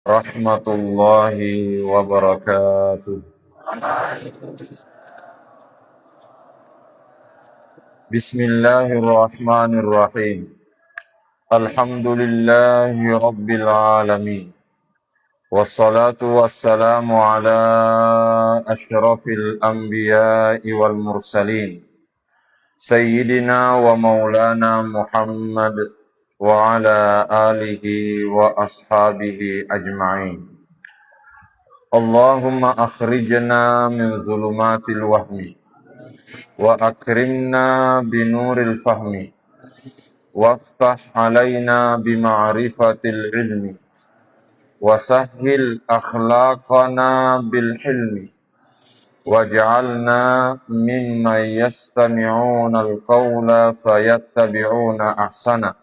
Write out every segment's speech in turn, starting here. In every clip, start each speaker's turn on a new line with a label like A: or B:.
A: Rahmatullahi wabarakatuh. Bismillahirrahmanirrahim. Alhamdulillahi rabbil alamin. Wassalatu wassalamu ala asyrafil anbiya'i wal mursalin. Sayyidina wa maulana Muhammad wa ala alihi wa ashabihi ajma'in. Allahumma akhrijna min zulumatil wahmi wa akrimna binuril fahmi waftah alaina bima'rifatil ilmi wasahhil akhlaqana bil hilmi waj'alna mimman yastami'una al-qawla fayattabi'una ahsana.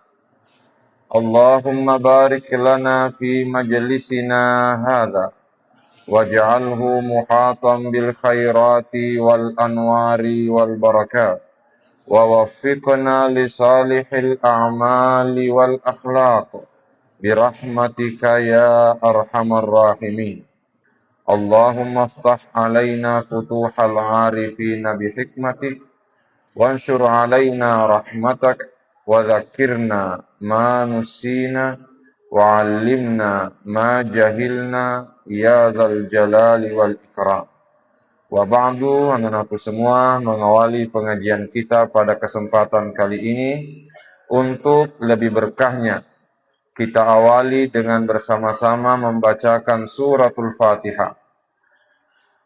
A: Allahumma barik lana fi majlisina hadha waj'alhu muhatan bil khairati wal anwari wal barakat wa waffiqna li salihil a'mali wal akhlaq birahmatika ya arhamar rahimin. Allahumma aftah alaina futuhal arifina bihikmatik wanshur alaina rahmatak wa dzakirna ma nusina wa 'allimna ma jahilna ya dzal jalali wal ikram. Wa ba'du, anak-anakku semua, mengawali pengajian kita pada kesempatan kali ini untuk lebih berkahnya kita awali dengan bersama-sama membacakan suratul Fatihah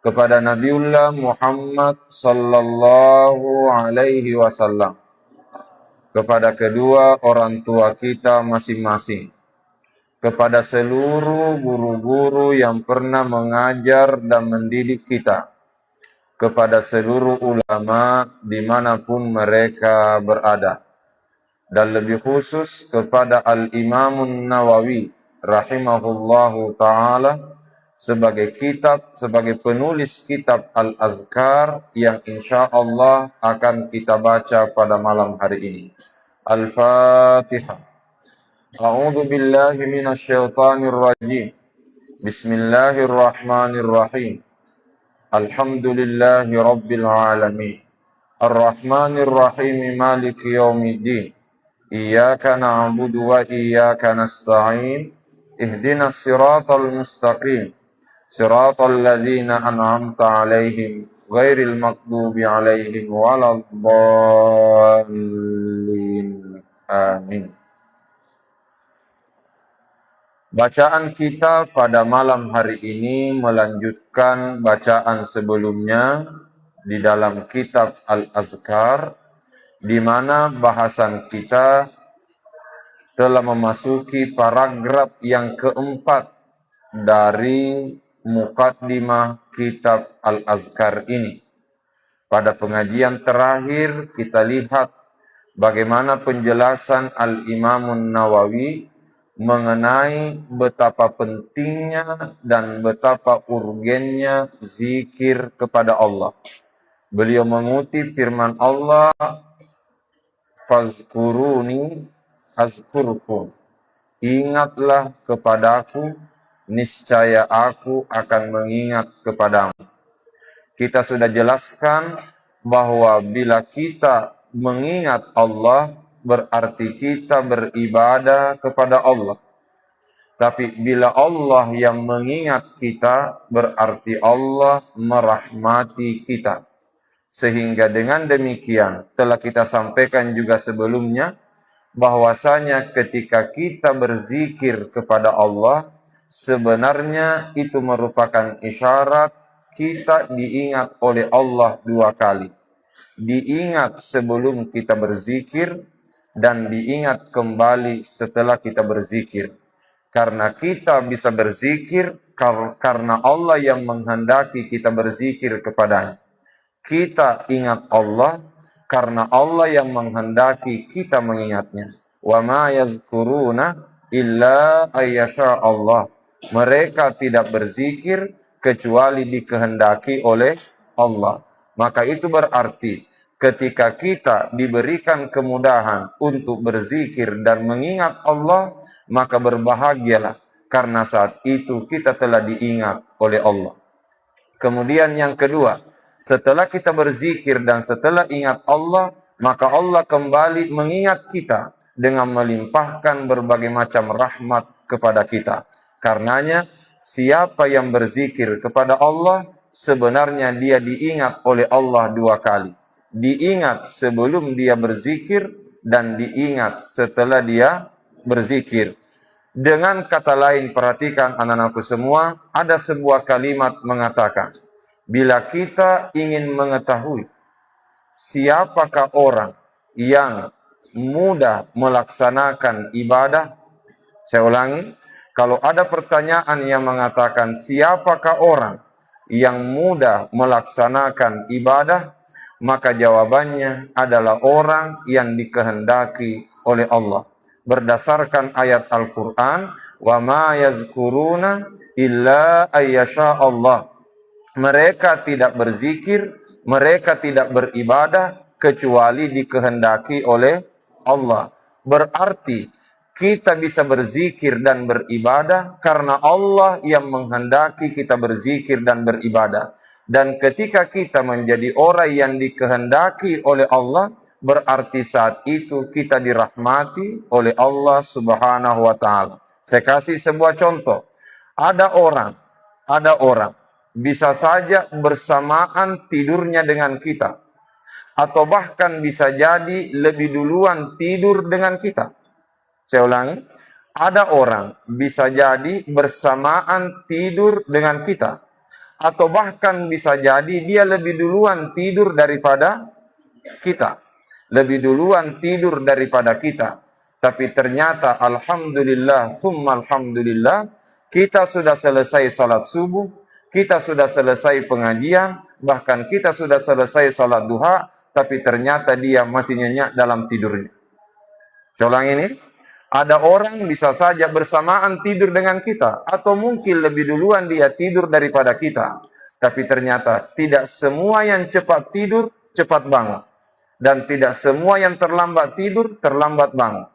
A: kepada Nabiullah Muhammad sallallahu alaihi wasallam, kepada kedua orang tua kita masing-masing, kepada seluruh guru-guru yang pernah mengajar dan mendidik kita, kepada seluruh ulama dimanapun mereka berada, dan lebih khusus kepada Al-Imamun Nawawi rahimahullahu ta'ala sebagai penulis kitab Al-Azkar yang insya Allah akan kita baca pada malam hari ini. Al-Fatihah. A'udzu billahi minasyaitonir rajim. Bismillahirrahmanirrahim. Alhamdulillahi rabbil alamin. Ar-Rahmanir Rahim Maliki yaumiddin. Iyyaka na'budu wa iyyaka nasta'in. Ihdinas siratal mustaqim. Siratal ladzina an'amta 'alaihim ghairil maghdubi 'alaihim waladdallin. Amin. Bacaan kita pada malam hari ini melanjutkan bacaan sebelumnya di dalam kitab Al-Azkar, di mana bahasan kita telah memasuki paragraf yang keempat dari muqaddimah kitab Al-Azkar ini. Pada pengajian terakhir kita lihat bagaimana penjelasan Al-Imamun Nawawi mengenai betapa pentingnya dan betapa urgennya zikir kepada Allah. Beliau mengutip firman Allah, "Fazkuruni azkurkum." Ingatlah kepadaku, niscaya aku akan mengingat kepadamu. Kita sudah jelaskan bahwa bila kita mengingat Allah, berarti kita beribadah kepada Allah. Tapi bila Allah yang mengingat kita, berarti Allah merahmati kita. Sehingga dengan demikian, telah kita sampaikan juga sebelumnya, bahwasanya ketika kita berzikir kepada Allah, sebenarnya itu merupakan isyarat kita diingat oleh Allah dua kali. Diingat sebelum kita berzikir dan diingat kembali setelah kita berzikir. Karena kita bisa berzikir karena Allah yang menghendaki kita berzikir kepadanya. Kita ingat Allah karena Allah yang menghendaki kita mengingatnya. Wa ma yazkuruna illa ayyasha Allah. Mereka tidak berzikir kecuali dikehendaki oleh Allah. Maka itu berarti ketika kita diberikan kemudahan untuk berzikir dan mengingat Allah, maka berbahagialah karena saat itu kita telah diingat oleh Allah. Kemudian yang kedua, setelah kita berzikir dan setelah ingat Allah, maka Allah kembali mengingat kita dengan melimpahkan berbagai macam rahmat kepada kita. Karenanya, siapa yang berzikir kepada Allah, sebenarnya dia diingat oleh Allah dua kali. Diingat sebelum dia berzikir dan diingat setelah dia berzikir. Dengan kata lain, perhatikan anak-anakku semua, ada sebuah kalimat mengatakan, bila kita ingin mengetahui siapakah orang yang mudah melaksanakan ibadah, saya ulangi, kalau ada pertanyaan yang mengatakan siapakah orang yang mudah melaksanakan ibadah, maka jawabannya adalah orang yang dikehendaki oleh Allah. Berdasarkan ayat Al-Quran, wa ma yazkuruna illa ayyasha Allah. Mereka tidak berzikir, mereka tidak beribadah kecuali dikehendaki oleh Allah. Berarti kita bisa berzikir dan beribadah karena Allah yang menghendaki kita berzikir dan beribadah. Dan ketika kita menjadi orang yang dikehendaki oleh Allah, berarti saat itu kita dirahmati oleh Allah Subhanahu wa ta'ala. Saya kasih sebuah contoh. Ada orang bisa saja bersamaan tidurnya dengan kita, atau bahkan bisa jadi lebih duluan tidur dengan kita. Saya ulangi, ada orang bisa jadi bersamaan tidur dengan kita, atau bahkan bisa jadi dia lebih duluan tidur daripada kita. Lebih duluan tidur daripada kita. Tapi ternyata alhamdulillah, summa alhamdulillah, kita sudah selesai salat subuh, kita sudah selesai pengajian, bahkan kita sudah selesai salat duha, tapi ternyata dia masih nyenyak dalam tidurnya. Saya ulang ini, ada orang bisa saja bersamaan tidur dengan kita, atau mungkin lebih duluan dia tidur daripada kita. Tapi ternyata tidak semua yang cepat tidur, cepat bangun. Dan tidak semua yang terlambat tidur, terlambat bangun.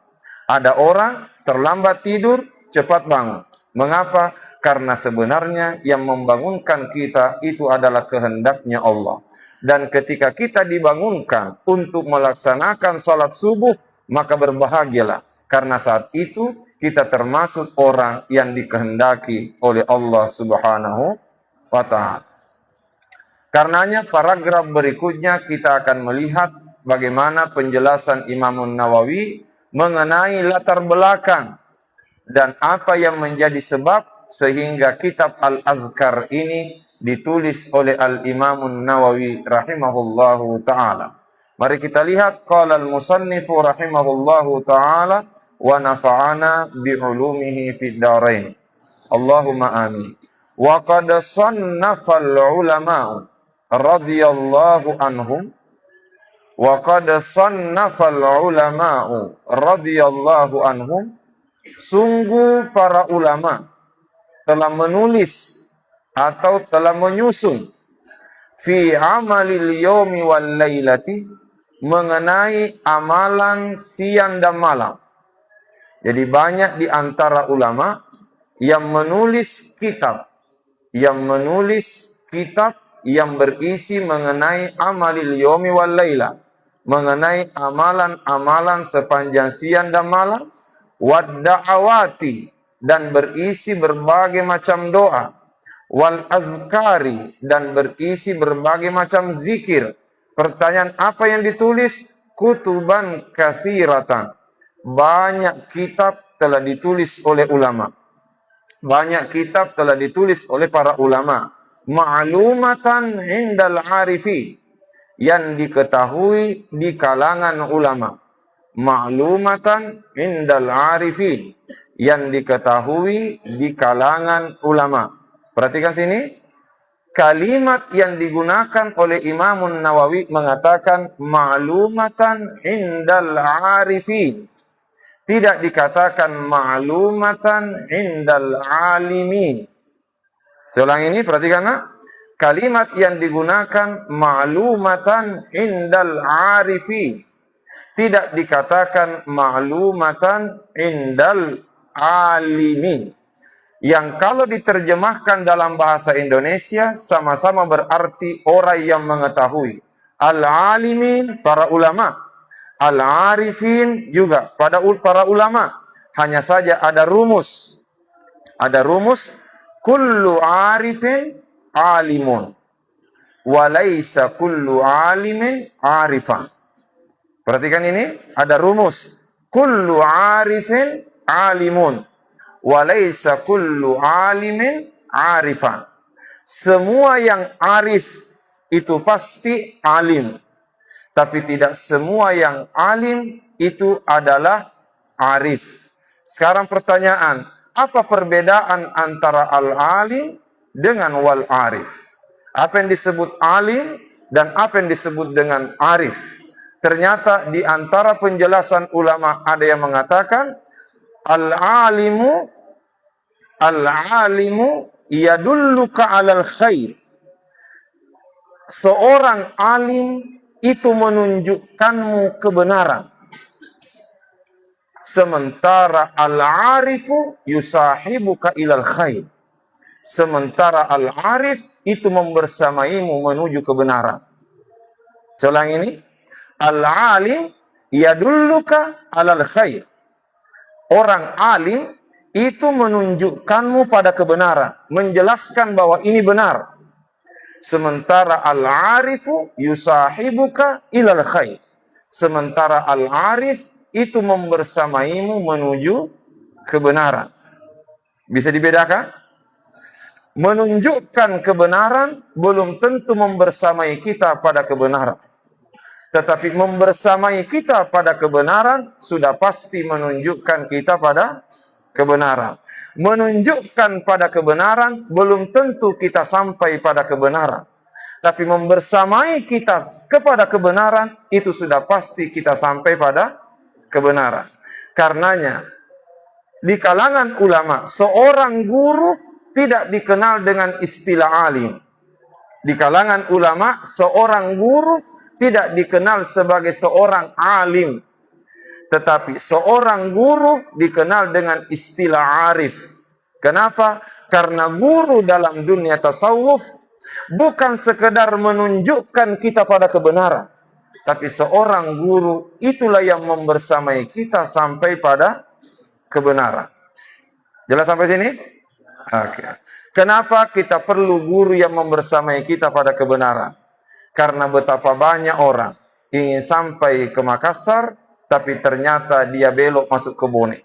A: Ada orang terlambat tidur, cepat bangun. Mengapa? Karena sebenarnya yang membangunkan kita itu adalah kehendaknya Allah. Dan ketika kita dibangunkan untuk melaksanakan salat subuh, maka berbahagialah. Karena saat itu kita termasuk orang yang dikehendaki oleh Allah Subhanahu wa ta'ala. Karenanya paragraf berikutnya kita akan melihat bagaimana penjelasan Imam Nawawi mengenai latar belakang dan apa yang menjadi sebab sehingga kitab Al-Azkar ini ditulis oleh Al-Imam Nawawi rahimahullahu ta'ala. Mari kita lihat, qala al-musannifu rahimahullahu ta'ala wa nafa'ana bi'ulumihi fid dharain. Allahumma amin. Wa qad sannafa al-ulama radhiyallahu anhum wa qad sannafal ulama'u radhiyallahu anhum, sungguh para ulama telah menulis atau telah menyusun fi amalil yaumi wal lailati, mengenai amalan siang dan malam. Jadi banyak di antara ulama yang menulis kitab yang berisi mengenai amalil yaumi wal laila, mengenai amalan-amalan sepanjang siang dan malam, wad da'awati, dan berisi berbagai macam doa, wal azkari, dan berisi berbagai macam zikir. Pertanyaan apa yang ditulis? Kutuban katsiratan. Banyak kitab telah ditulis oleh ulama. Banyak kitab telah ditulis oleh para ulama. Ma'lumatan indal arifin, yang diketahui di kalangan ulama. Ma'lumatan indal arifin, yang diketahui di kalangan ulama. Perhatikan sini, kalimat yang digunakan oleh Imam Nawawi mengatakan ma'lumatan indal arifin. Tidak dikatakan ma'lumatan indal alimin. Saya ulang ini, perhatikan nak. Kalimat yang digunakan ma'lumatan indal arifin. Tidak dikatakan ma'lumatan indal alimin. yang kalau diterjemahkan dalam bahasa Indonesia sama-sama berarti orang yang mengetahui. Al-alimin, para ulama. Al-arifin juga pada para ulama. Hanya saja ada rumus. Ada rumus, kullu arifin alimun, walaysa kullu alimin arifan. Perhatikan ini, ada rumus. Kullu arifin alimun, walaysa kullu alimin arifan. Semua yang arif itu pasti alim. Tapi tidak semua yang alim itu adalah arif. Sekarang pertanyaan, apa perbedaan antara al-alim dengan wal-arif? Apa yang disebut alim dan apa yang disebut dengan arif? Ternyata di antara penjelasan ulama ada yang mengatakan al-alimu yadulluka alal khair. Seorang alim itu menunjukkanmu kebenaran. Sementara al-arifu yusahibuka ilal khair. Sementara al-arif itu membersamaimu menuju kebenaran. Selang ini, al-alim yadulluka alal khair. Orang alim itu menunjukkanmu pada kebenaran, menjelaskan bahwa ini benar. Sementara al-arifu yusahibuka ilal khair. Sementara al-arif itu membersamaimu menuju kebenaran. Bisa dibedakan? Menunjukkan kebenaran belum tentu membersamai kita pada kebenaran. Tetapi membersamai kita pada kebenaran sudah pasti menunjukkan kita pada kebenaran. Menunjukkan pada kebenaran belum tentu kita sampai pada kebenaran. Tapi membersamai kita kepada kebenaran itu sudah pasti kita sampai pada kebenaran. Karenanya di kalangan ulama seorang guru tidak dikenal dengan istilah alim. Di kalangan ulama seorang guru tidak dikenal sebagai seorang alim. Tetapi seorang guru dikenal dengan istilah arif. Kenapa? Karena guru dalam dunia tasawuf bukan sekedar menunjukkan kita pada kebenaran. Tapi seorang guru itulah yang membersamai kita sampai pada kebenaran. Jelas sampai sini? Oke. Kenapa kita perlu guru yang membersamai kita pada kebenaran? Karena betapa banyak orang ingin sampai ke Makassar, tapi ternyata dia belok masuk ke Bone.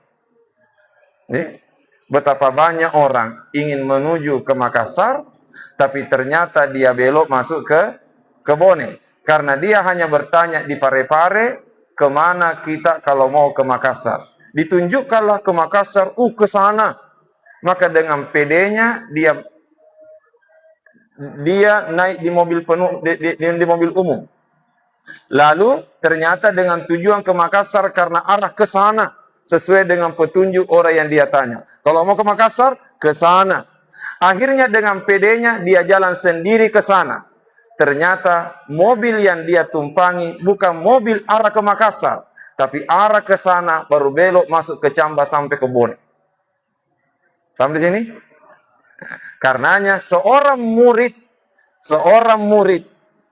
A: Betapa banyak orang ingin menuju ke Makassar, tapi ternyata dia belok masuk ke Bone. Karena dia hanya bertanya di Parepare, kemana kita kalau mau ke Makassar. Ditunjukkanlah ke Makassar, ke sana. Maka dengan PD-nya dia naik di mobil penuh, di mobil umum. Lalu ternyata dengan tujuan ke Makassar karena arah ke sana sesuai dengan petunjuk orang yang dia tanya. Kalau mau ke Makassar, ke sana. Akhirnya dengan PD-nya dia jalan sendiri ke sana. Ternyata mobil yang dia tumpangi bukan mobil arah ke Makassar, tapi arah ke sana baru belok masuk ke Camba sampai ke Bone. Paham di sini? Karenanya seorang murid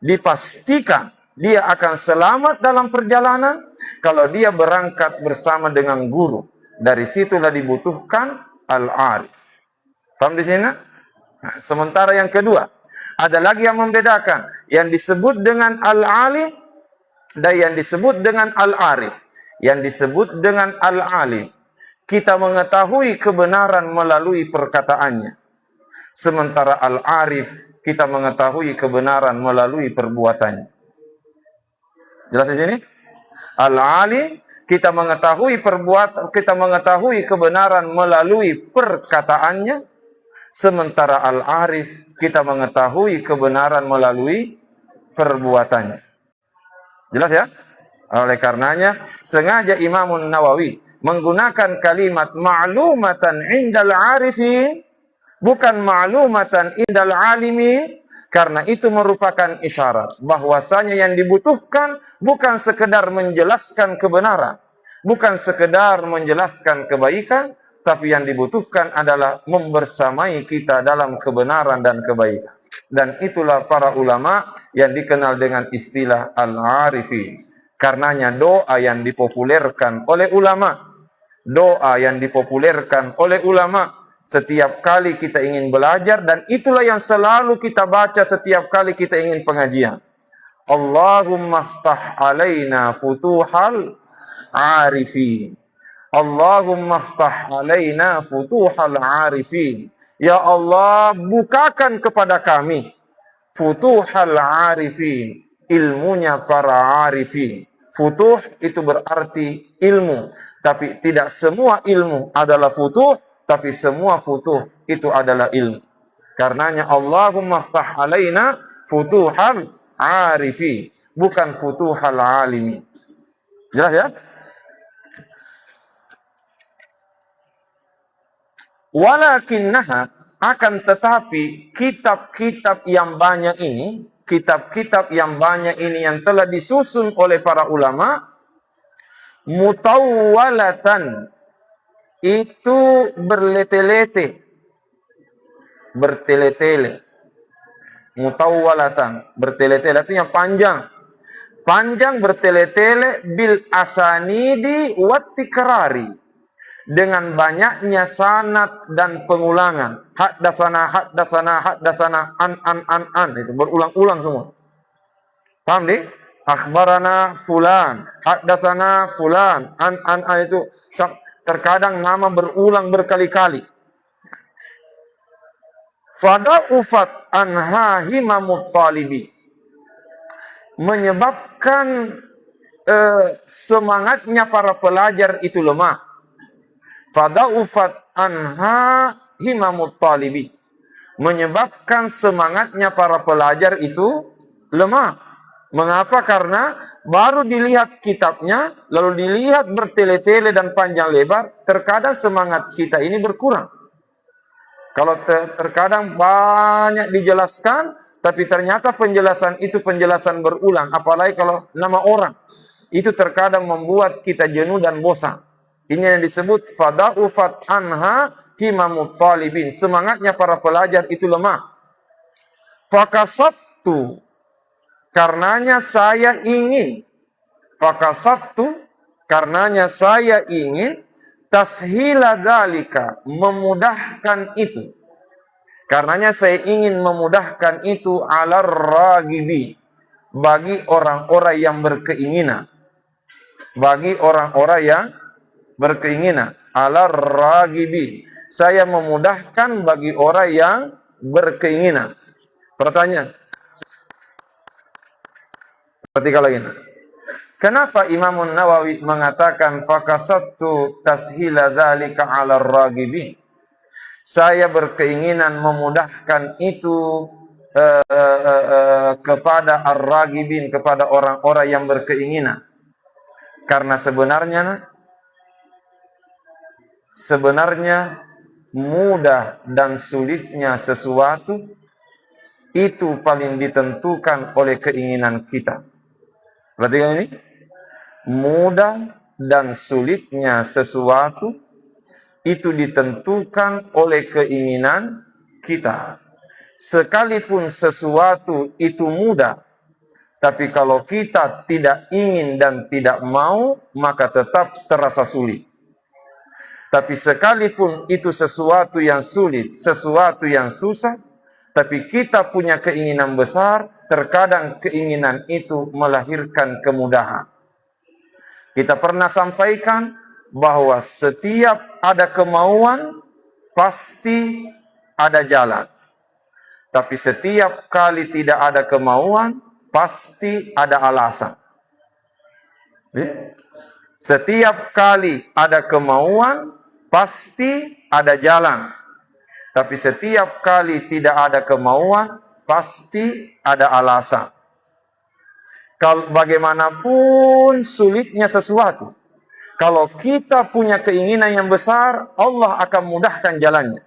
A: dipastikan dia akan selamat dalam perjalanan kalau dia berangkat bersama dengan guru. Dari situlah dibutuhkan al-arif. Paham di sini? Nah, sementara yang kedua, ada lagi yang membedakan yang disebut dengan al-alim dan yang disebut dengan al-arif. Yang disebut dengan al-alim, kita mengetahui kebenaran melalui perkataannya. Sementara al-arif, kita mengetahui kebenaran melalui perbuatannya. Jelas di sini? Al-alim, kita mengetahui kebenaran melalui perkataannya. Sementara al-arif, kita mengetahui kebenaran melalui perbuatannya. Jelas ya? Oleh karenanya, sengaja Imam Nawawi menggunakan kalimat ma'lumatan indal arifin, bukan ma'lumatan indal alimin, karena itu merupakan isyarat bahwasanya yang dibutuhkan bukan sekedar menjelaskan kebenaran, bukan sekedar menjelaskan kebaikan, tapi yang dibutuhkan adalah membersamai kita dalam kebenaran dan kebaikan. Dan itulah para ulama yang dikenal dengan istilah al-arifin. Karenanya doa yang dipopulerkan oleh ulama, doa yang dipopulerkan oleh ulama setiap kali kita ingin belajar, dan itulah yang selalu kita baca setiap kali kita ingin pengajian. Allahumma ftah alaina futuhal arifin. Allahumma ftah alaina futuhal arifin. Ya Allah, bukakan kepada kami futuhal arifin, ilmunya para arifin. Futuh itu berarti ilmu, tapi tidak semua ilmu adalah futuh, tapi semua futuh itu adalah ilmu. Karenanya Allahumma ftah alaina futuhal arifin, bukan futuhal alimi. Jelas ya? Walakinnaha, akan tetapi kitab-kitab yang banyak ini, kitab-kitab yang banyak ini yang telah disusun oleh para ulama, mutawwalatan, itu berlete-lete, bertele-tele. Mutawwalatan, bertele-tele artinya panjang. Panjang bertele-tele, bil asanidi wat tikrari, dengan banyaknya sanad dan pengulangan. Haddatsana, haddatsana, haddatsana, an, itu berulang-ulang semua. Paham nih? Akhbarana fulan, haddatsana fulan, an, itu terkadang nama berulang berkali-kali. Fada'ufat anha himamut talibi, menyebabkan semangatnya para pelajar itu lemah. Fada'ufat anha himamut talibi, menyebabkan semangatnya para pelajar itu lemah. Mengapa? Karena baru dilihat kitabnya, lalu dilihat bertele-tele dan panjang lebar, terkadang semangat kita ini berkurang. Kalau terkadang banyak dijelaskan, tapi ternyata penjelasan itu penjelasan berulang, apalagi kalau nama orang, itu terkadang membuat kita jenuh dan bosan. Ini yang disebut fada'ufat anha himamut talibin, semangatnya para pelajar itu lemah. Fakasabtu, karenanya saya ingin, fakasabtu, karenanya saya ingin, tashila dalika, memudahkan itu. Karenanya saya ingin memudahkan itu alar ragibi, bagi orang-orang yang berkeinginan. Bagi orang-orang yang berkeinginan. Alar ragibi, saya memudahkan bagi orang yang berkeinginan. Pertanyaan. Perhatikan lagi. Kenapa Imam Nawawi mengatakan fakasattu tashila dzalika 'ala ar-raghibin? Saya berkeinginan memudahkan itu kepada ar-raghibin, kepada orang-orang yang berkeinginan. Karena sebenarnya mudah dan sulitnya sesuatu itu paling ditentukan oleh keinginan kita. Perhatikan ini. Mudah dan sulitnya sesuatu itu ditentukan oleh keinginan kita. Sekalipun sesuatu itu mudah, tapi kalau kita tidak ingin dan tidak mau, maka tetap terasa sulit. Tapi sekalipun itu sesuatu yang sulit, sesuatu yang susah, tapi kita punya keinginan besar, terkadang keinginan itu melahirkan kemudahan. Kita pernah sampaikan bahwa setiap ada kemauan, pasti ada jalan. Tapi setiap kali tidak ada kemauan, pasti ada alasan. Setiap kali ada kemauan, pasti ada jalan. Tapi setiap kali tidak ada kemauan, pasti ada alasan. Kalau bagaimanapun sulitnya sesuatu, kalau kita punya keinginan yang besar, Allah akan mudahkan jalannya.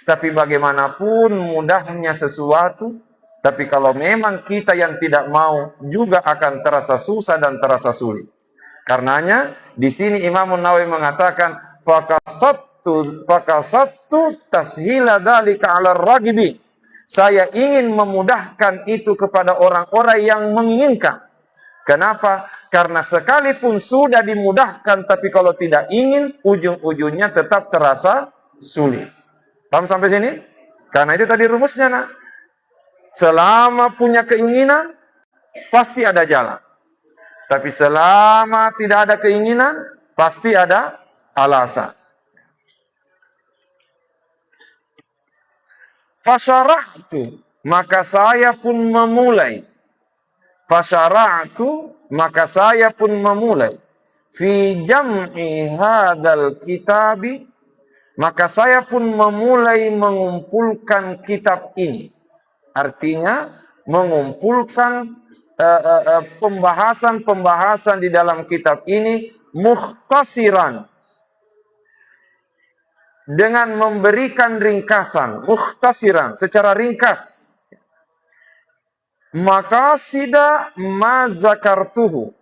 A: Tapi bagaimanapun mudahnya sesuatu, tapi kalau memang kita yang tidak mau, juga akan terasa susah dan terasa sulit. Karenanya di sini Imam Nawawi mengatakan fakasabtu fakasattu tashila dzalika 'ala ragibi. Saya ingin memudahkan itu kepada orang-orang yang menginginkan. Kenapa? Karena sekalipun sudah dimudahkan, tapi kalau tidak ingin, ujung-ujungnya tetap terasa sulit. Paham sampai sini? Karena itu tadi rumusnya, nak. Selama punya keinginan, pasti ada jalan. Tapi selama tidak ada keinginan, pasti ada alasan. Fasyara'tu, maka saya pun memulai. Fasyara'tu, maka saya pun memulai. Fi jam'i hadzal kitabi, maka saya pun memulai mengumpulkan kitab ini. Artinya mengumpulkan pembahasan-pembahasan di dalam kitab ini mukhtashiran, dengan memberikan ringkasan, mukhtashiran, secara ringkas. Maqasida ma zakartuhu,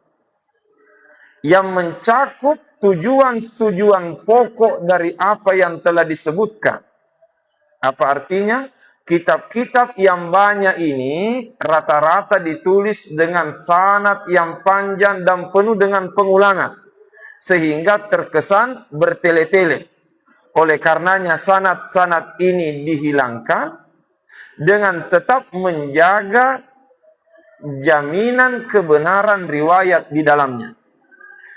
A: yang mencakup tujuan-tujuan pokok dari apa yang telah disebutkan. Apa artinya? Kitab-kitab yang banyak ini rata-rata ditulis dengan sanad yang panjang dan penuh dengan pengulangan, sehingga terkesan bertele-tele. Oleh karenanya sanad-sanad ini dihilangkan dengan tetap menjaga jaminan kebenaran riwayat di dalamnya.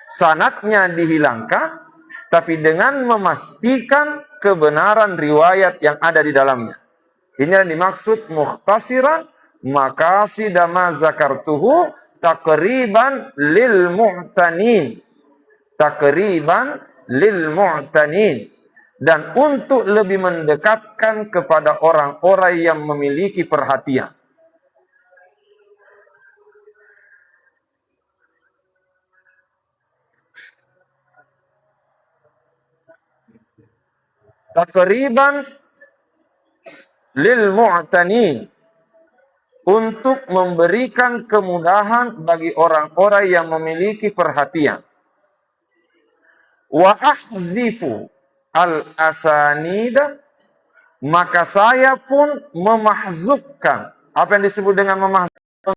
A: Sanadnya dihilangkan, tapi dengan memastikan kebenaran riwayat yang ada di dalamnya. Ini yang dimaksud mukhtashiran maqasida ma zakartuhu taqriban lil mu'tanin. Taqriban lil mu'tanin. Dan untuk lebih mendekatkan kepada orang-orang yang memiliki perhatian. Taqriban lil mu'tanin, untuk memberikan kemudahan bagi orang-orang yang memiliki perhatian. Wa ahzifu al-asanida, maka saya pun memahzufkan. Apa yang disebut dengan memahzuf?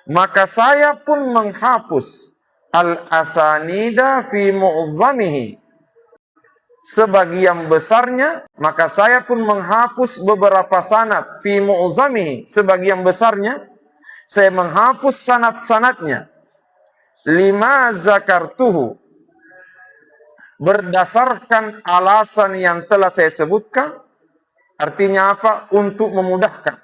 A: Maka saya pun menghapus al-asanida fi mu'zamihi, sebagian besarnya. Maka saya pun menghapus beberapa sanad fi mu'zamihi, sebagian besarnya. Saya menghapus sanad-sanadnya. Lima zakartuhu, berdasarkan alasan yang telah saya sebutkan. Artinya apa? Untuk memudahkan.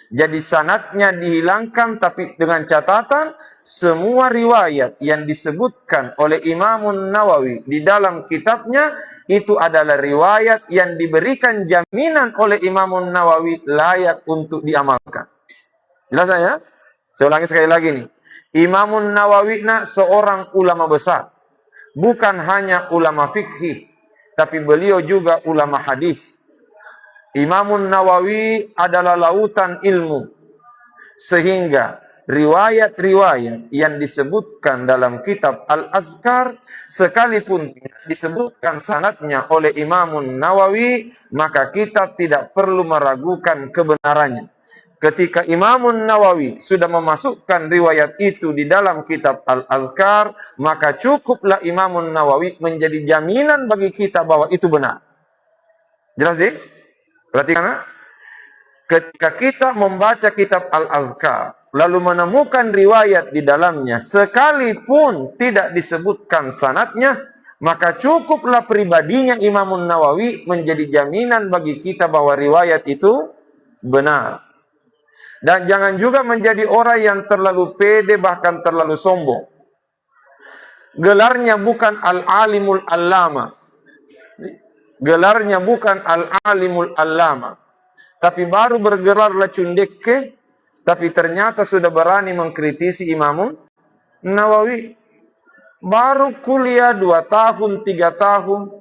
A: Jadi sanadnya dihilangkan, tapi dengan catatan semua riwayat yang disebutkan oleh Imam Nawawi di dalam kitabnya itu adalah riwayat yang diberikan jaminan oleh Imam Nawawi layak untuk diamalkan. Jelas ya? Saya ulangi sekali lagi nih. Imam Nawawi seorang ulama besar. Bukan hanya ulama fikih, tapi beliau juga ulama hadis. Imam Nawawi adalah lautan ilmu, sehingga riwayat-riwayat yang disebutkan dalam kitab Al-Azkar, sekalipun disebutkan sanadnya oleh Imam Nawawi, maka kita tidak perlu meragukan kebenarannya. Ketika Imam Nawawi sudah memasukkan riwayat itu di dalam kitab Al-Azkar, maka cukuplah Imam Nawawi menjadi jaminan bagi kita bahwa itu benar. Jelas, Dik? Perhatikan, ketika kita membaca kitab Al-Azkar, lalu menemukan riwayat di dalamnya, sekalipun tidak disebutkan sanadnya, maka cukuplah pribadinya Imam Nawawi menjadi jaminan bagi kita bahwa riwayat itu benar. Dan jangan juga menjadi orang yang terlalu pede, bahkan terlalu sombong. Gelarnya bukan al-alimul allama. Gelarnya bukan al-alimul allama. Tapi baru bergelar lacundekke, tapi ternyata sudah berani mengkritisi Imam Nawawi. Baru kuliah 2 tahun, 3 tahun.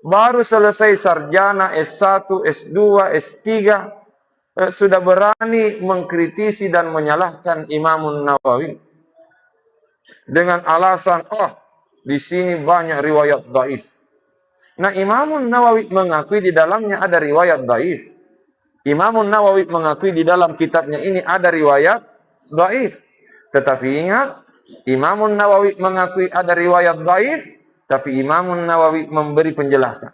A: Baru selesai sarjana S1, S2, S3. Sudah berani mengkritisi dan menyalahkan Imam Nawawi dengan alasan, di sini banyak riwayat dhaif. Nah, Imamun Nawawi mengakui di dalamnya ada riwayat dhaif. Imamun Nawawi mengakui di dalam kitabnya ini ada riwayat dhaif. Tetapi ingat, Imamun Nawawi mengakui ada riwayat dhaif, tapi Imamun Nawawi memberi penjelasan.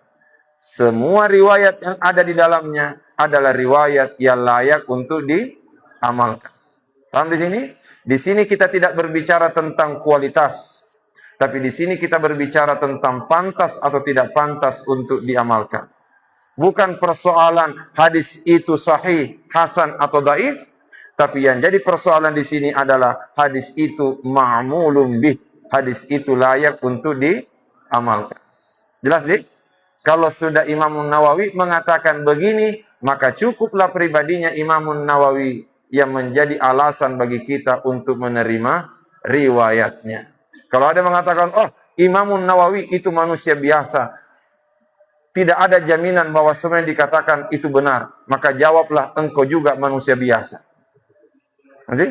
A: Semua riwayat yang ada di dalamnya adalah riwayat yang layak untuk diamalkan. Paham di sini? Di sini kita tidak berbicara tentang kualitas, tapi di sini kita berbicara tentang pantas atau tidak pantas untuk diamalkan. Bukan persoalan hadis itu sahih, hasan atau dhaif, tapi yang jadi persoalan di sini adalah hadis itu ma'mulun bih. Hadis itu layak untuk diamalkan. Jelas, Dik? Kalau sudah Imam Nawawi mengatakan begini, maka cukuplah pribadinya Imam Nawawi yang menjadi alasan bagi kita untuk menerima riwayatnya. Kalau ada mengatakan, oh Imam Nawawi itu manusia biasa, tidak ada jaminan bahwa semua yang dikatakan itu benar, maka jawablah engkau juga manusia biasa. Nanti,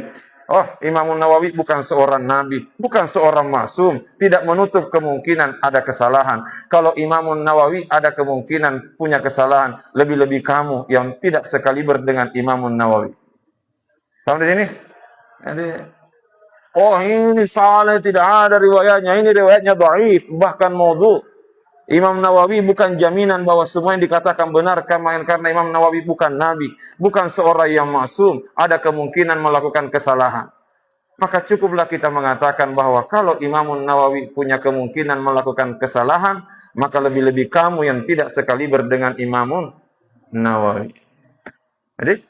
A: oh Imam Nawawi bukan seorang nabi, bukan seorang maksum, tidak menutup kemungkinan ada kesalahan. Kalau Imam Nawawi ada kemungkinan punya kesalahan, lebih-lebih kamu yang tidak sekaliber dengan Imam Nawawi. Paham di sini? Jadi, oh ini salah, tidak ada riwayatnya, ini riwayatnya dhaif, bahkan maudhu. Imam Nawawi bukan jaminan bahwa semua yang dikatakan benar karena Imam Nawawi bukan nabi, bukan seorang yang maksum, ada kemungkinan melakukan kesalahan. Maka cukuplah kita mengatakan bahwa kalau Imam Nawawi punya kemungkinan melakukan kesalahan, maka lebih-lebih kamu yang tidak sekaliber dengan Imam Nawawi. Jadi,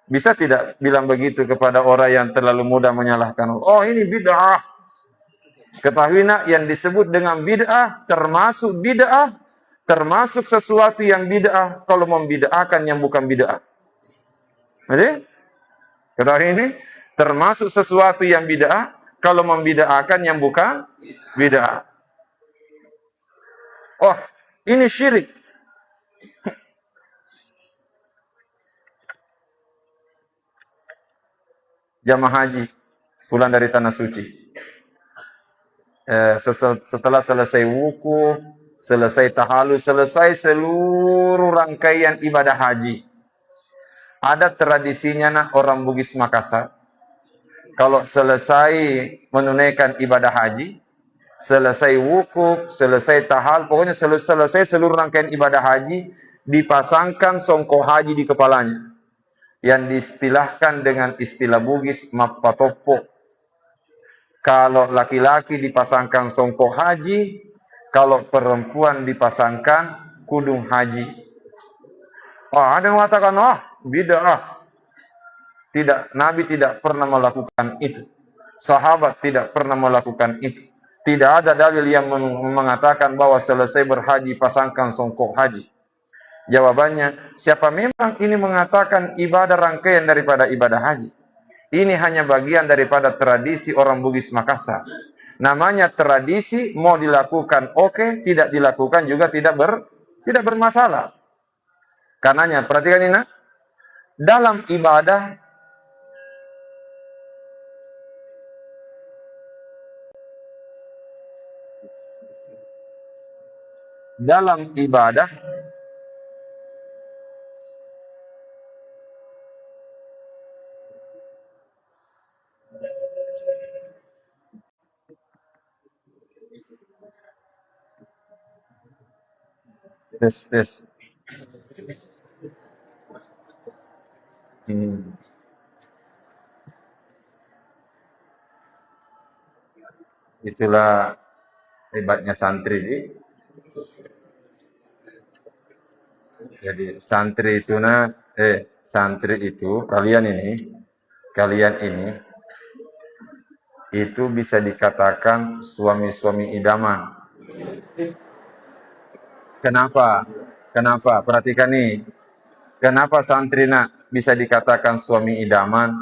A: bisa tidak bilang begitu kepada orang yang terlalu mudah menyalahkan? Oh ini bid'ah. Ketahui nak, yang disebut dengan bid'ah termasuk sesuatu yang bid'ah kalau membid'ahkan yang bukan bid'ah. Jadi, ketahui ini termasuk sesuatu yang bid'ah kalau membid'ahkan yang bukan bid'ah. Oh, ini syirik. Jamaah haji pulang dari tanah suci. Setelah selesai wukuf, selesai tahalul, selesai seluruh rangkaian ibadah haji. Ada tradisinya nak orang Bugis Makassar, kalau selesai menunaikan ibadah haji, selesai wukuf, selesai tahal, pokoknya selesai seluruh rangkaian ibadah haji, dipasangkan songkok haji di kepalanya, yang diistilahkan dengan istilah Bugis mapatopo. Kalau laki-laki dipasangkan songkok haji, kalau perempuan dipasangkan kudung haji. Oh, ada yang mengatakan, oh bid'ah. Tidak, Nabi tidak pernah melakukan itu. Sahabat tidak pernah melakukan itu. Tidak ada dalil yang mengatakan bahwa selesai berhaji pasangkan songkok haji. Jawabannya, siapa memang ini mengatakan ibadah rangkaian daripada ibadah haji? Ini hanya bagian daripada tradisi orang Bugis Makassar. Namanya tradisi, mau dilakukan oke, tidak dilakukan juga tidak bermasalah. Karenanya, perhatikan ini, dalam ibadah tes. Itulah hebatnya santri. Jadi santri itu kalian ini itu bisa dikatakan suami-suami idaman. Kenapa? Perhatikan nih. Kenapa santri bisa dikatakan suami idaman?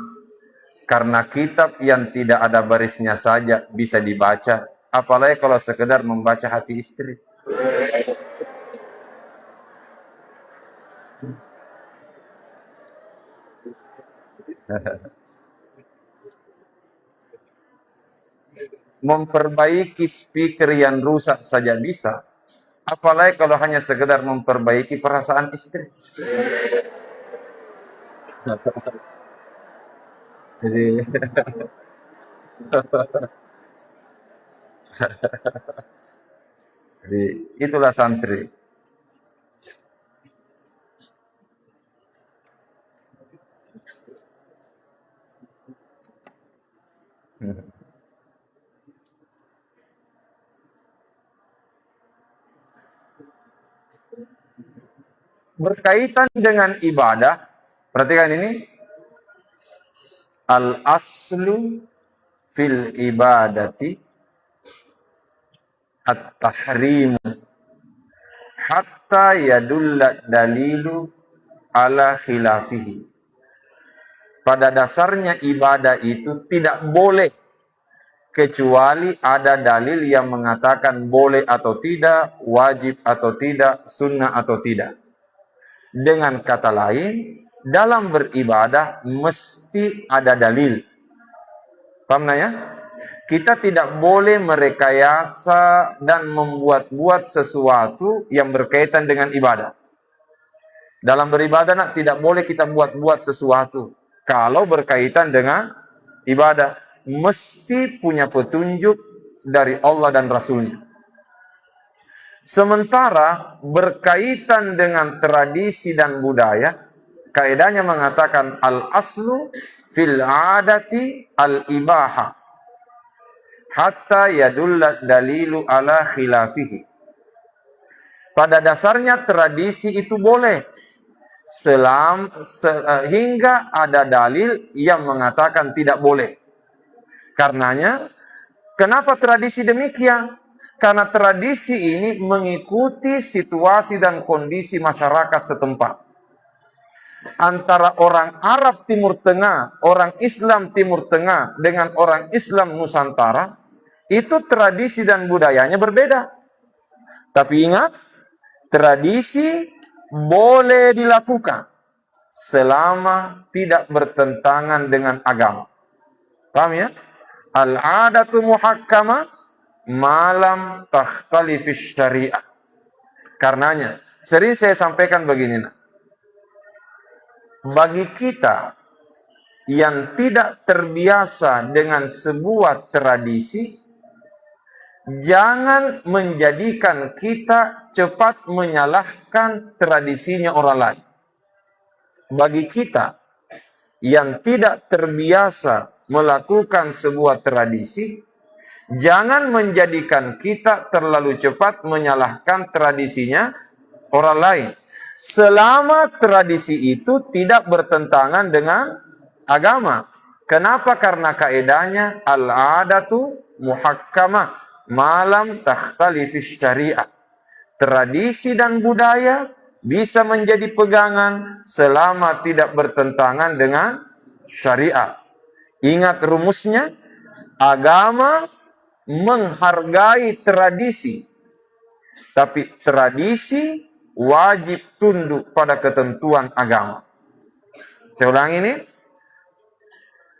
A: Karena kitab yang tidak ada barisnya saja bisa dibaca. Apalagi kalau sekedar membaca hati istri. memperbaiki speaker yang rusak saja bisa, apalagi kalau hanya sekedar memperbaiki perasaan istri. Jadi Jadi itulah santri. Berkaitan dengan ibadah, perhatikan ini, al-aslu fil ibadati at-tahrimu hatta yadulla dalilu ala khilafihi. Pada dasarnya ibadah itu tidak boleh kecuali ada dalil yang mengatakan boleh atau tidak, wajib atau tidak, sunnah atau tidak. Dengan kata lain, dalam beribadah mesti ada dalil. Paham ya? Kita tidak boleh merekayasa dan membuat-buat sesuatu yang berkaitan dengan ibadah. Dalam beribadah tidak boleh kita buat-buat sesuatu. Kalau berkaitan dengan ibadah, mesti punya petunjuk dari Allah dan Rasulnya. Sementara berkaitan dengan tradisi dan budaya, kaidahnya mengatakan al-aslu fil adati al-ibaha hatta yadulla dalilu ala khilafihi. Pada dasarnya tradisi itu boleh hingga ada dalil yang mengatakan tidak boleh. Karenanya, kenapa tradisi demikian? Karena tradisi ini mengikuti situasi dan kondisi masyarakat setempat. Antara orang Arab Timur Tengah, orang Islam Timur Tengah dengan orang Islam Nusantara, itu tradisi dan budayanya berbeda. Tapi ingat, tradisi boleh dilakukan selama tidak bertentangan dengan agama. Paham ya? Al-adatu muhakkama malam takhtalifis syariah. Karenanya, sering saya sampaikan begini, bagi kita yang tidak terbiasa dengan sebuah tradisi, jangan menjadikan kita cepat menyalahkan tradisinya orang lain. Bagi kita yang tidak terbiasa melakukan sebuah tradisi, jangan menjadikan kita terlalu cepat menyalahkan tradisinya orang lain. Selama tradisi itu tidak bertentangan dengan agama. Kenapa? Karena kaedahnya al-adatu muhakkamah malam takhtalifis syariah. Tradisi dan budaya bisa menjadi pegangan selama tidak bertentangan dengan syariat. Ingat rumusnya, agama menghargai tradisi, tapi tradisi wajib tunduk pada ketentuan agama. Saya ulangi ini,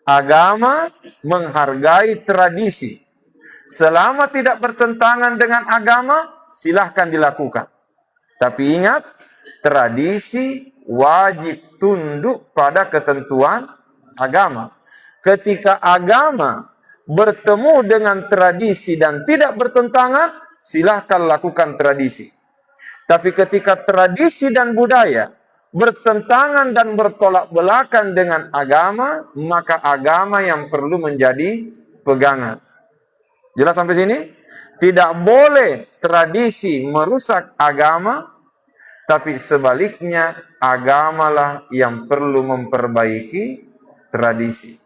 A: agama menghargai tradisi. Selama tidak bertentangan dengan agama, silahkan dilakukan. Tapi ingat, tradisi wajib tunduk pada ketentuan agama. Ketika agama bertemu dengan tradisi dan tidak bertentangan, silahkan lakukan tradisi. Tapi ketika tradisi dan budaya bertentangan dan bertolak belakang dengan agama, maka agama yang perlu menjadi pegangan. Jelas sampai sini? Tidak boleh tradisi merusak agama, tapi sebaliknya agamalah yang perlu memperbaiki tradisi.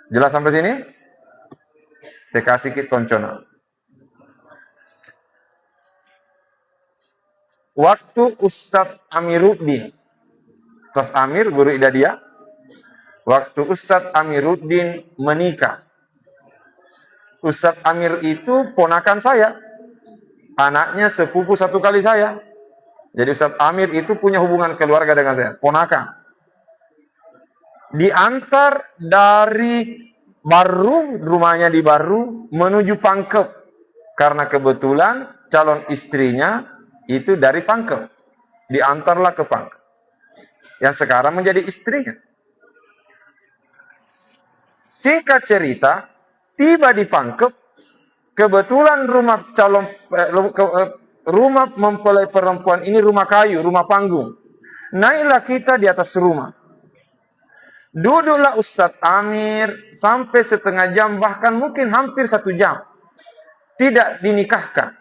A: Jelas sampai sini? Saya kasih kita tontonan. Waktu Ustadz Amiruddin, Ustadz Amir, guru Idadiyah, waktu Ustadz Amiruddin menikah. Ustadz Amir itu ponakan saya, anaknya sepupu satu kali saya. Jadi Ustadz Amir itu punya hubungan keluarga dengan saya, ponakan. Diantar dari Baru, rumahnya di Baru, menuju Pangkep. Karena kebetulan calon istrinya itu dari Pangkep. Diantarlah ke Pangkep. Yang sekarang menjadi istrinya. Singkat cerita, tiba di Pangkep, kebetulan rumah rumah mempelai perempuan ini rumah kayu, rumah panggung. Naiklah kita di atas rumah. Duduklah Ustadz Amir sampai setengah jam, bahkan mungkin hampir 1 jam. Tidak dinikahkan.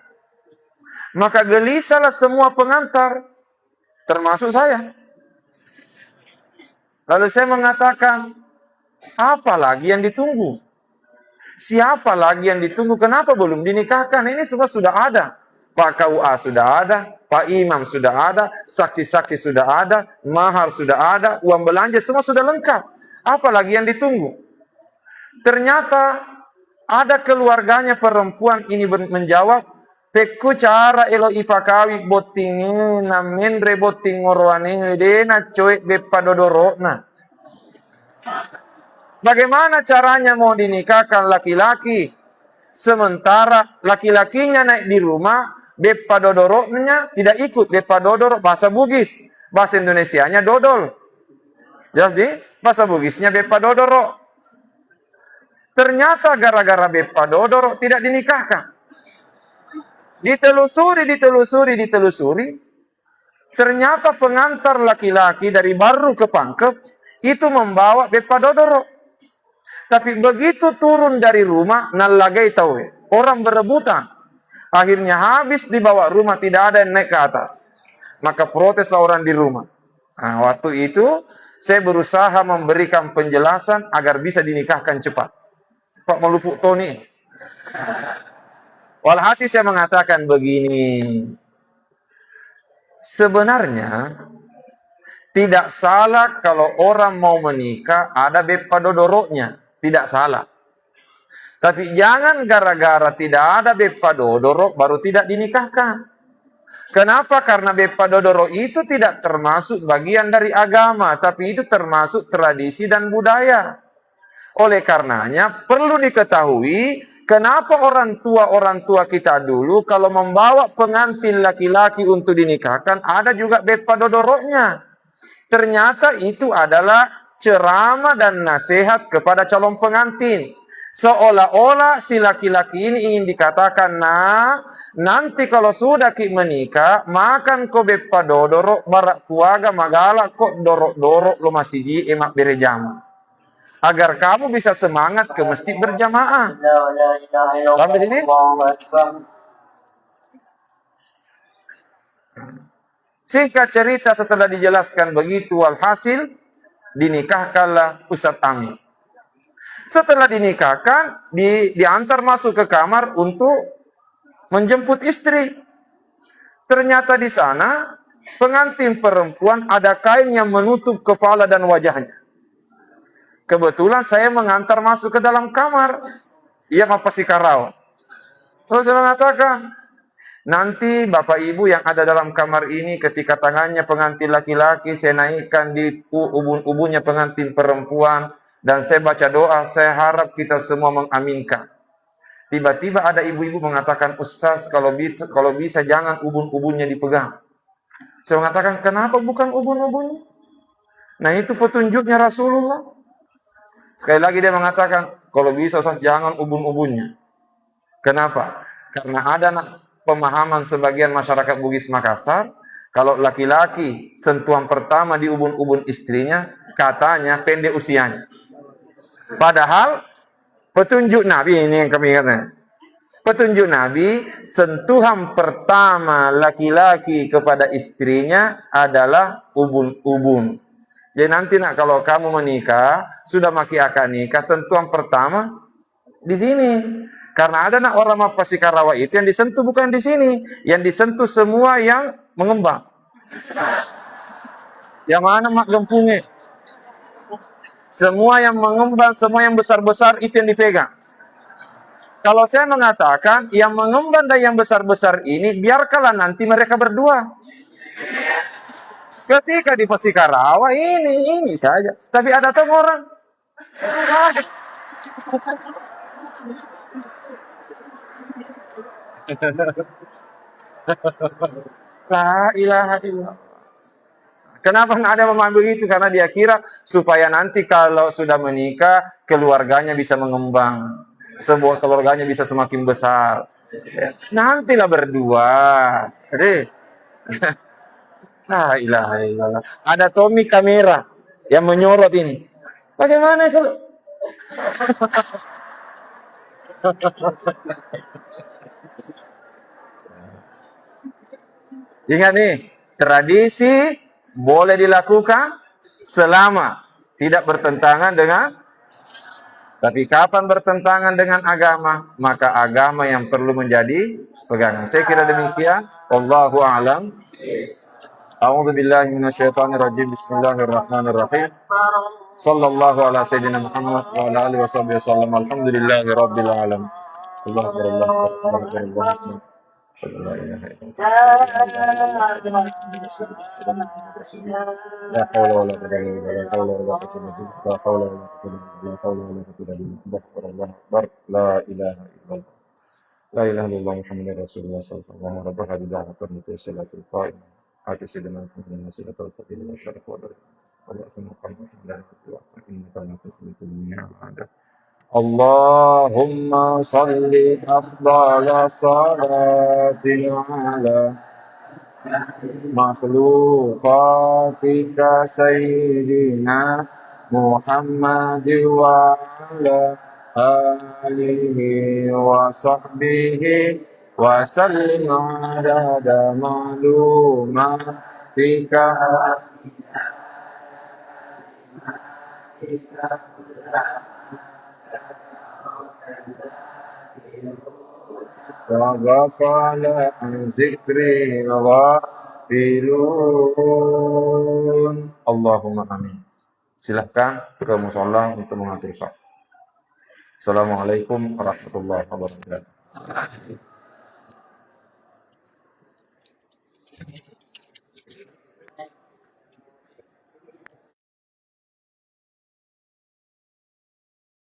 A: Maka gelisahlah semua pengantar, termasuk saya. Lalu saya mengatakan, apa lagi yang ditunggu? Siapa lagi yang ditunggu? Kenapa belum dinikahkan? Ini semua sudah ada. Pak KUA sudah ada, Pak Imam sudah ada, saksi-saksi sudah ada, mahar sudah ada, uang belanja semua sudah lengkap. Apalagi yang ditunggu? Ternyata ada keluarganya perempuan ini menjawab, peku cara elo ipakawi botingi na mendre boting ngorwane dena coek bepa dodorokna. Bagaimana caranya mau dinikahkan laki-laki sementara laki-lakinya naik di rumah, bepa dodoroknya tidak ikut. Bepa dodorok bahasa Bugis, bahasa Indonesianya dodol. Jadi bahasa Bugisnya bepa dodorok. Ternyata gara-gara bepa dodorok tidak dinikahkan. Ditelusuri. Ternyata pengantar laki-laki dari Baru ke Pangkep itu membawa bepa dodorok. Tapi begitu turun dari rumah, nalagai tahu, orang berebutan. Akhirnya habis dibawa rumah, tidak ada yang naik ke atas. Maka proteslah orang di rumah. Nah, waktu itu saya berusaha memberikan penjelasan agar bisa dinikahkan cepat. Pak Malupuk Tony. Walhasil saya mengatakan begini. Sebenarnya tidak salah kalau orang mau menikah ada bepa dodoroknya. Tidak salah. Tapi jangan gara-gara tidak ada bepa dodorok baru tidak dinikahkan. Kenapa? Karena bepa dodorok itu tidak termasuk bagian dari agama, tapi itu termasuk tradisi dan budaya. Oleh karenanya perlu diketahui kenapa orang tua kita dulu kalau membawa pengantin laki-laki untuk dinikahkan ada juga bepa dodoroknya. Ternyata itu adalah ceramah dan nasihat kepada calon pengantin. Seolah-olah si laki-laki ini ingin dikatakan, nah, nanti kalau sudah ki menikah, makan ko bepa dodorok, barak kuaga magala kok dorok-dorok lo masih ji emak berejama. Agar kamu bisa semangat ke masjid berjamaah. Sampai sini? Singkat cerita setelah dijelaskan begitu, alhasil dinikahkanlah Ustadz Amir. Setelah dinikahkan, diantar masuk ke kamar untuk menjemput istri. Ternyata di sana pengantin perempuan ada kain yang menutup kepala dan wajahnya. Kebetulan saya mengantar masuk ke dalam kamar. Ia apa si karau. Lalu saya mengatakan, nanti bapak ibu yang ada dalam kamar ini ketika tangannya pengantin laki-laki saya naikkan di ubun-ubunnya pengantin perempuan dan saya baca doa, saya harap kita semua mengaminkan. Tiba-tiba ada ibu-ibu mengatakan, Ustaz kalau bisa jangan ubun-ubunnya dipegang. Saya mengatakan, kenapa bukan ubun-ubunnya? Nah itu petunjuknya Rasulullah. Sekali lagi dia mengatakan, kalau bisa Ustaz jangan ubun-ubunnya. Kenapa? Karena ada pemahaman sebagian masyarakat Bugis Makassar, kalau laki-laki sentuhan pertama di ubun-ubun istrinya, katanya pendek usianya. Padahal petunjuk Nabi ini yang kami ingatkan. Petunjuk Nabi, sentuhan pertama laki-laki kepada istrinya adalah ubun-ubun. Jadi nanti kalau kamu menikah, sudah maki akan nikah, sentuhan pertama di sini. Karena ada orang Mapasi Karawa itu yang disentuh bukan di sini, yang disentuh semua yang mengembang. Yang mana mak gempungnya? Semua yang mengembang, semua yang besar-besar itu yang dipegang. Kalau saya mengatakan yang mengembang dan yang besar-besar ini biarkanlah nanti mereka berdua. Ketika di Pasikarawa ini saja. Tapi ada tuh orang. La ilaha illallah. Kenapa nggak ada pemahaman begitu? Karena dia kira supaya nanti kalau sudah menikah, keluarganya bisa mengembang. Sebuah keluarganya bisa semakin besar. Nantilah berdua. Jadi, la ilaha illallah. Ada Tommy kamera yang menyorot ini. Bagaimana kalau ingat nih, tradisi boleh dilakukan selama tidak bertentangan dengan, tapi kapan bertentangan dengan agama, maka agama yang perlu menjadi pegangan. Saya kira demikian. Wallahu a'lam. A'udzu billahi minasyaitonir rajim. Bismillahirrahmanirrahim. Sallallahu ala sayyidina Muhammad wa ala alihi wasallam. Alhamdulillahi rabbil alamin. Allahu akbar. Allahu akbar. لا حول ولا قوة إلا بالله لا حول ولا قوة إلا بالله الله أكبر لا إله إلا الله لا إله إلا الله محمد رسول الله صلى الله عليه وسلم رب هذه دعوة المتوسلة القائمة آت سيدنا محمد الوسيلة والفضيلة والشرف والرضا والرأس المقام لا إنك لا تخلف الميعاد اللهم صل أفضل صلاة على مخلوقاتك سيدنا محمد وعلى آله وصحبه وسلم عدد معلوماتك وغفل عن ذكري الغافلون Allahumma amin. Silahkan ke musola untuk mengatur sholat. Assalamualaikum warahmatullahi wabarakatuh.